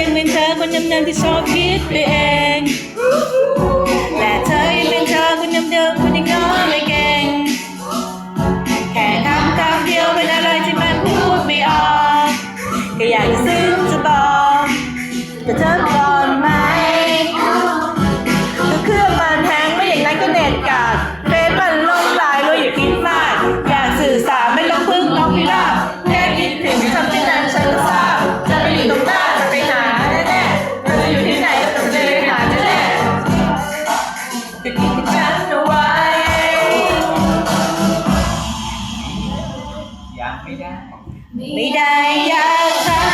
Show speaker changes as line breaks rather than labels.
ยังเป็นเธอคนเดิมๆที่ชอบคิดไปเองแต่เธอยังเป็นเธอคนเดิมๆคนที่ง้อไม่เก่งแค่คำเดียวเป็นอะไรที่มันพูดไม่ออกก็อยากจะซึ้งจะบอกแต่เธอก่อนไหมก็เครื่องมันแพงไม่อย่างนั้นก็เน็ตกาดเฟซมันล่มลายเลยอย่าคิดมากอยากสื่อสารไม่ต้องพึ่งน้องพิราบแค่คิดถึงทำที่นั้นฉันก็ทราบจะไปอยู่ตรงหน้าจะไปหาแน่ๆเธอจะอยู่ที่ไหนก็จะไปหาแน่ๆจะคิดกับฉันเอาไว้
ยังไม่ได้
ไม่ได้อยากทำ